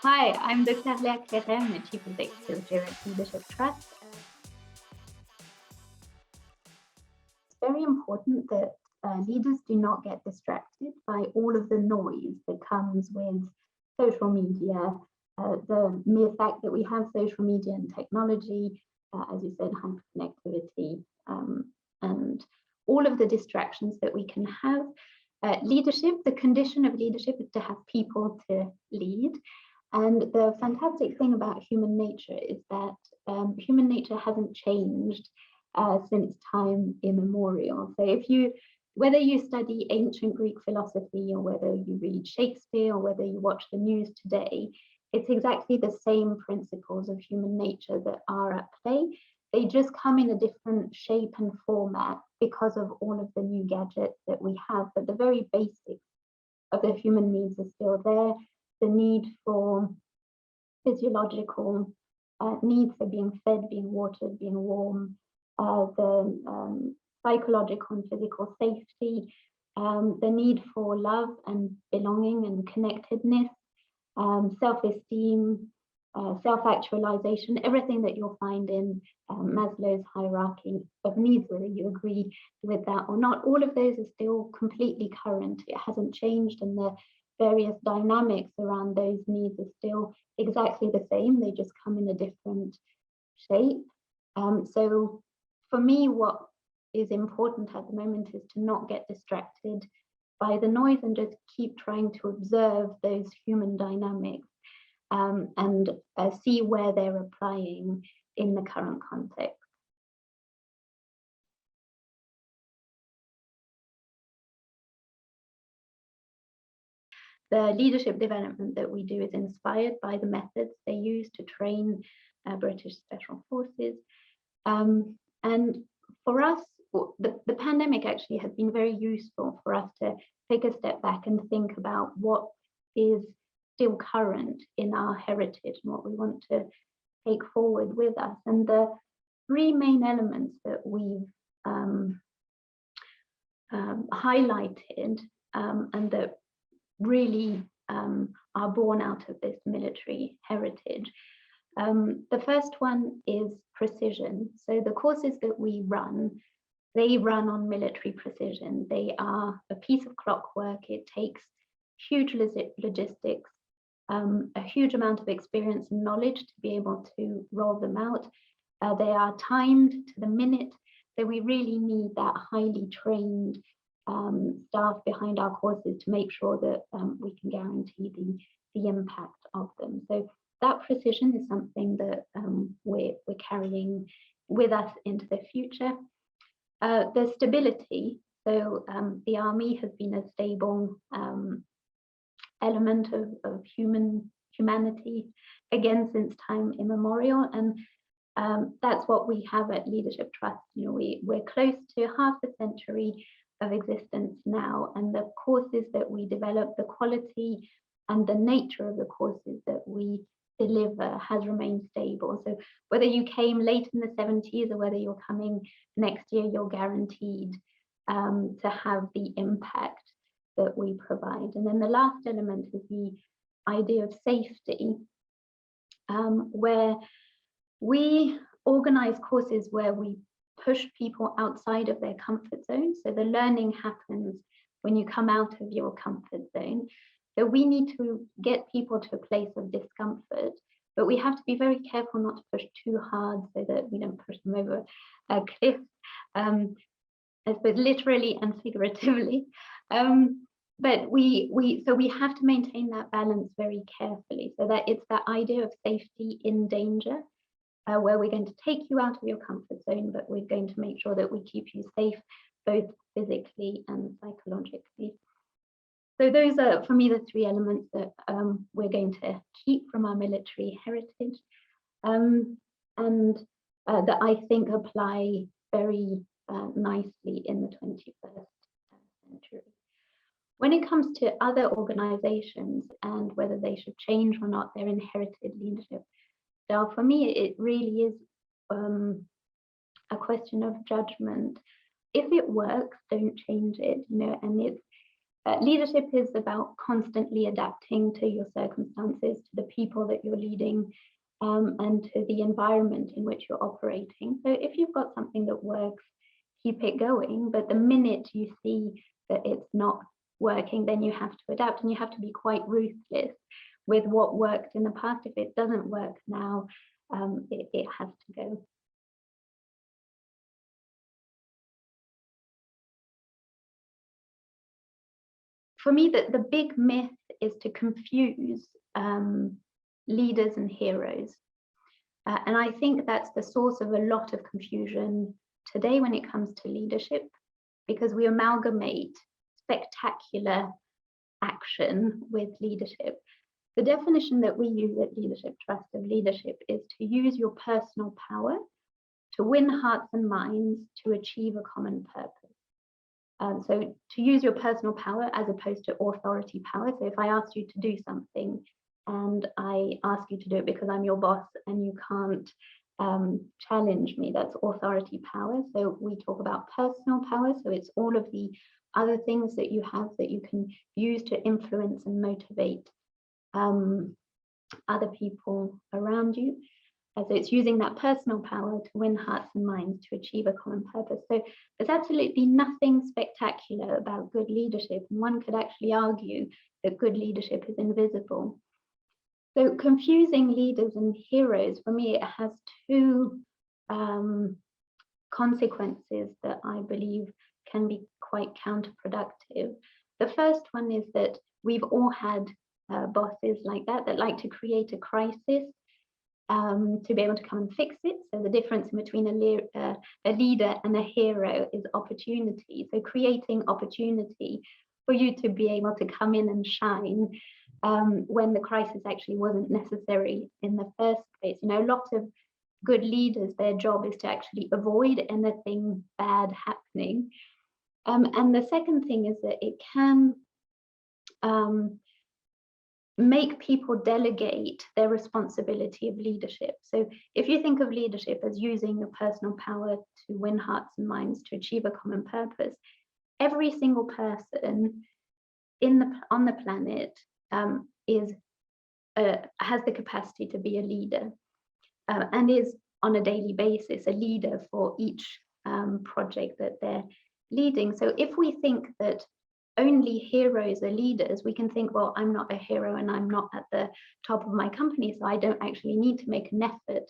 Hi, I'm Dr Léa Cléret. I'm the Chief Executive here at Leadership Trust. It's very important that leaders do not get distracted by all of the noise that comes with social media, the mere fact that we have social media and technology, as you said, hyperconnectivity, and all of the distractions that we can have. Leadership, the condition of leadership is to have people to lead. And the fantastic thing about human nature is that human nature hasn't changed since time immemorial. So whether you study ancient Greek philosophy or whether you read Shakespeare or whether you watch the news today, it's exactly the same principles of human nature that are at play. They just come in a different shape and format because of all of the new gadgets that we have, but the very basics of the human needs are still there. The need for physiological needs for being fed, being watered, being warm, the psychological and physical safety, the need for love and belonging and connectedness, self-esteem, self-actualization, everything that you'll find in Maslow's hierarchy of needs, whether you agree with that or not, all of those are still completely current. It hasn't changed, and the various dynamics around those needs are still exactly the same. They just come in a different shape. So for me, what is important at the moment is to not get distracted by the noise and just keep trying to observe those human dynamics and see where they're applying in the current context. The leadership development that we do is inspired by the methods they use to train British Special Forces. And for us, the pandemic actually has been very useful for us to take a step back and think about what is still current in our heritage and what we want to take forward with us. And the three main elements that we've highlighted and that really are born out of this military heritage. The first one is precision. So the courses that we run, they run on military precision. They are a piece of clockwork. It takes huge logistics, a huge amount of experience and knowledge to be able to roll them out. They are timed to the minute. So we really need that highly trained staff behind our courses to make sure that we can guarantee the impact of them. So that precision is something that we're carrying with us into the future. The stability, so the army has been a stable element of humanity again since time immemorial, and that's what we have at Leadership Trust. You know, we're close to half a century of existence now, and the courses that we develop, the quality and the nature of the courses that we deliver has remained stable. So whether you came late in the 70s or whether you're coming next year, you're guaranteed to have the impact that we provide. And then the last element is the idea of safety, where we organize courses where we push people outside of their comfort zone. So the learning happens when you come out of your comfort zone. So we need to get people to a place of discomfort, but we have to be very careful not to push too hard so that we don't push them over a cliff, I suppose literally and figuratively. But we have to maintain that balance very carefully, so that it's that idea of safety in danger, where we're going to take you out of your comfort zone, but we're going to make sure that we keep you safe, both physically and psychologically. So those are, for me, the three elements that we're going to keep from our military heritage, and that I think apply very nicely in the 21st century. When it comes to other organizations and whether they should change or not their inherited leadership style, for me, it really is a question of judgment. If it works, don't change it, you know, and it's Leadership is about constantly adapting to your circumstances, to the people that you're leading, and to the environment in which you're operating. So if you've got something that works, keep it going. But the minute you see that it's not working, then you have to adapt, and you have to be quite ruthless with what worked in the past. If it doesn't work now, it has to go. For me, the big myth is to confuse leaders and heroes. And I think that's the source of a lot of confusion today when it comes to leadership, because we amalgamate spectacular action with leadership. The definition that we use at Leadership Trust of leadership is to use your personal power to win hearts and minds to achieve a common purpose. So to use your personal power as opposed to authority power. So if I ask you to do something and I ask you to do it because I'm your boss and you can't challenge me, that's authority power. So we talk about personal power. So it's all of the other things that you have that you can use to influence and motivate other people around you. So it's using that personal power to win hearts and minds to achieve a common purpose. So there's absolutely nothing spectacular about good leadership. One could actually argue that good leadership is invisible. So confusing leaders and heroes, for me, it has two consequences that I believe can be quite counterproductive. The first one is that we've all had bosses like that like to create a crisis to be able to come and fix it. So the difference between a leader and a hero is opportunity. So creating opportunity for you to be able to come in and shine when the crisis actually wasn't necessary in the first place. You know, a lot of good leaders, their job is to actually avoid anything bad happening. And the second thing is that it can make people delegate their responsibility of leadership. So if you think of leadership as using your personal power to win hearts and minds to achieve a common purpose, every single person on the planet has the capacity to be a leader and is on a daily basis a leader for each project that they're leading. So if we think that only heroes are leaders, we can think, well, I'm not a hero and I'm not at the top of my company, so I don't actually need to make an effort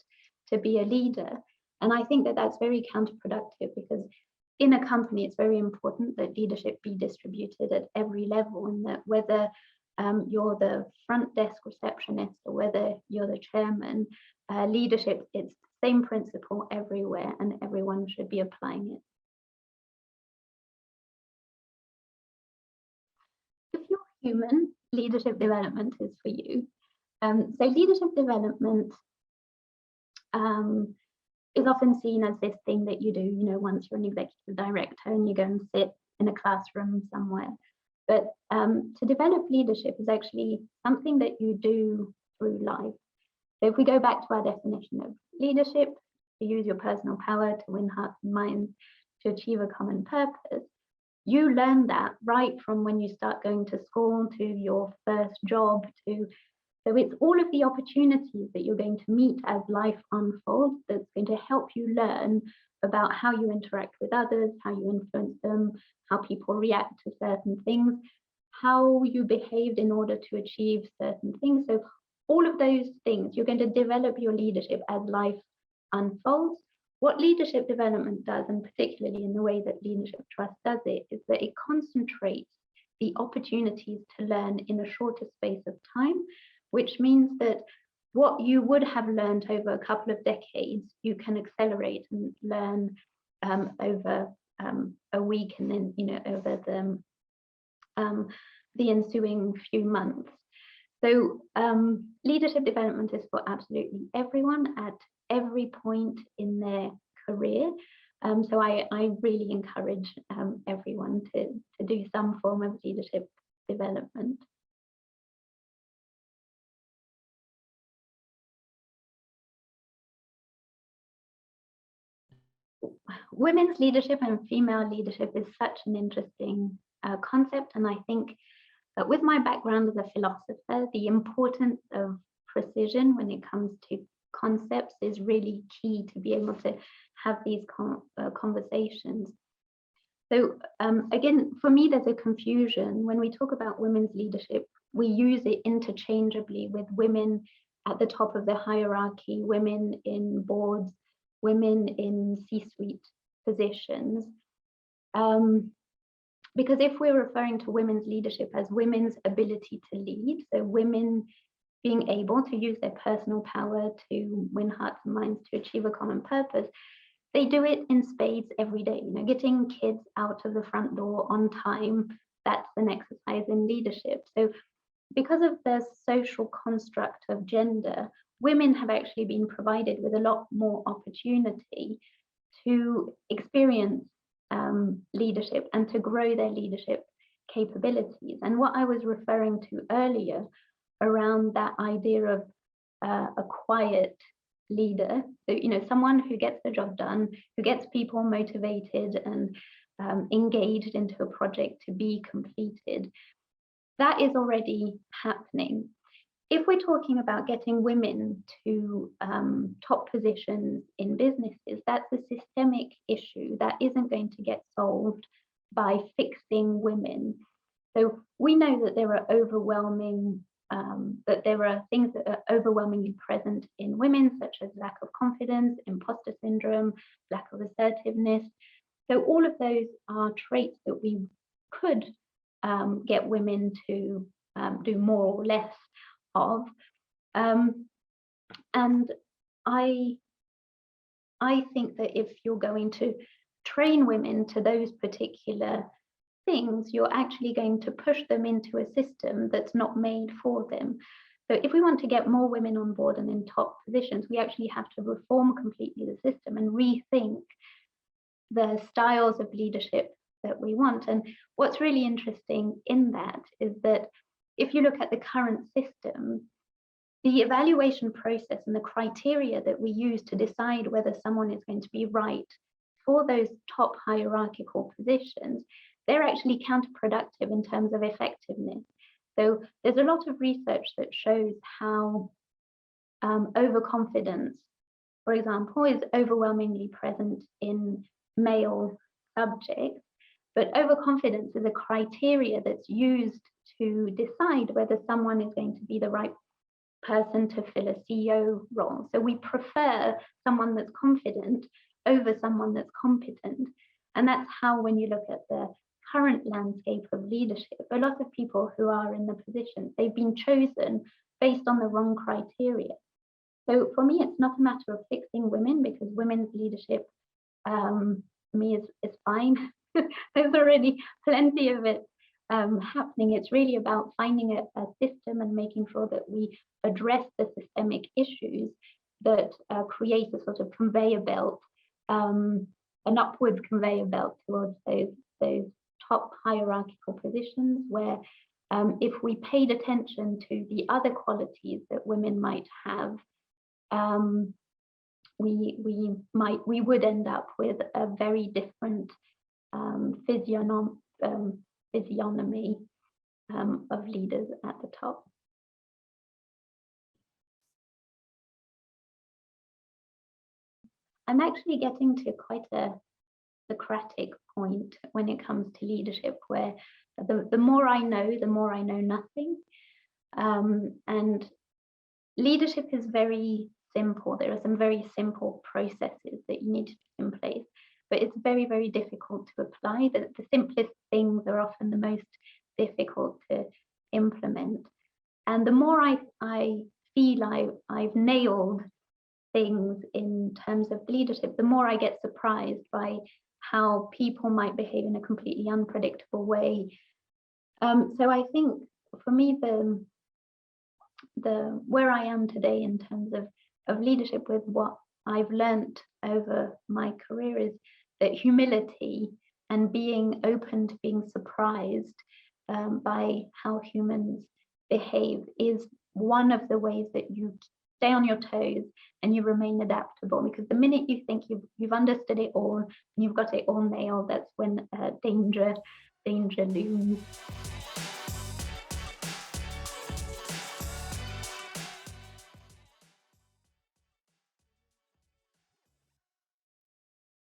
to be a leader. And I think that that's very counterproductive, because in a company, it's very important that leadership be distributed at every level, and that whether you're the front desk receptionist or whether you're the chairman, leadership, it's the same principle everywhere and everyone should be applying it. If you're human, leadership development is for you. So leadership development is often seen as this thing that you do, you know, once you're an executive director and you go and sit in a classroom somewhere. But to develop leadership is actually something that you do through life. So if we go back to our definition of leadership, to use your personal power to win hearts and minds to achieve a common purpose, you learn that right from when you start going to school to your first job so it's all of the opportunities that you're going to meet as life unfolds that's going to help you learn about how you interact with others, how you influence them, how people react to certain things, how you behaved in order to achieve certain things. So all of those things, you're going to develop your leadership as life unfolds. What leadership development does, and particularly in the way that Leadership Trust does it, is that it concentrates the opportunities to learn in a shorter space of time, which means that what you would have learned over a couple of decades, you can accelerate and learn over a week, and then, you know, over the ensuing few months. So leadership development is for absolutely everyone at every point in their career. So I really encourage everyone to do some form of leadership development. Women's leadership and female leadership is such an interesting concept. And I think that with my background as a philosopher, the importance of precision when it comes to concepts is really key to be able to have these conversations. So again, for me, there's a confusion. When we talk about women's leadership, we use it interchangeably with women at the top of the hierarchy, women in boards, women in C-suite positions. Because if we're referring to women's leadership as women's ability to lead, so women being able to use their personal power to win hearts and minds to achieve a common purpose, they do it in spades every day. You know, getting kids out of the front door on time, that's an exercise in leadership. So because of the social construct of gender, women have actually been provided with a lot more opportunity to experience leadership and to grow their leadership capabilities. And what I was referring to earlier around that idea of a quiet leader, so you know, someone who gets the job done, who gets people motivated and engaged into a project to be completed, that is already happening. If we're talking about getting women to top positions in businesses, that's a systemic issue that isn't going to get solved by fixing women. So we know that there are things that are overwhelmingly present in women, such as lack of confidence, imposter syndrome, lack of assertiveness. So all of those are traits that we could get women to do more or less of. And I think that if you're going to train women to those particular things, you're actually going to push them into a system that's not made for them. So if we want to get more women on board and in top positions, we actually have to reform completely the system and rethink the styles of leadership that we want. And what's really interesting in that is that if you look at the current system, the evaluation process and the criteria that we use to decide whether someone is going to be right for those top hierarchical positions, they're actually counterproductive in terms of effectiveness. So there's a lot of research that shows how overconfidence, for example, is overwhelmingly present in male subjects, but overconfidence is a criteria that's used to decide whether someone is going to be the right person to fill a CEO role. So we prefer someone that's confident over someone that's competent. And that's how, when you look at the current landscape of leadership, a lot of people who are in the positions, they've been chosen based on the wrong criteria. So for me, it's not a matter of fixing women, because women's leadership for me is fine. There's already plenty of it happening. It's really about finding a system and making sure that we address the systemic issues that create a sort of conveyor belt, an upwards conveyor belt towards those top hierarchical positions, where if we paid attention to the other qualities that women might have, we would end up with a very different physiognomy of leaders at the top. I'm actually getting to quite a Socratic point when it comes to leadership, where the more I know, the more I know nothing. And leadership is very simple. There are some very simple processes that you need to put in place, but it's very, very difficult to apply. The simplest things are often the most difficult to implement. And the more I feel I've nailed things in terms of leadership, the more I get surprised by how people might behave in a completely unpredictable way. So I think for me, the where I am today in terms of leadership, with what I've learned over my career, is that humility and being open to being surprised by how humans behave is one of the ways that you stay on your toes and you remain adaptable. Because the minute you think you've understood it all and you've got it all nailed, that's when danger danger looms.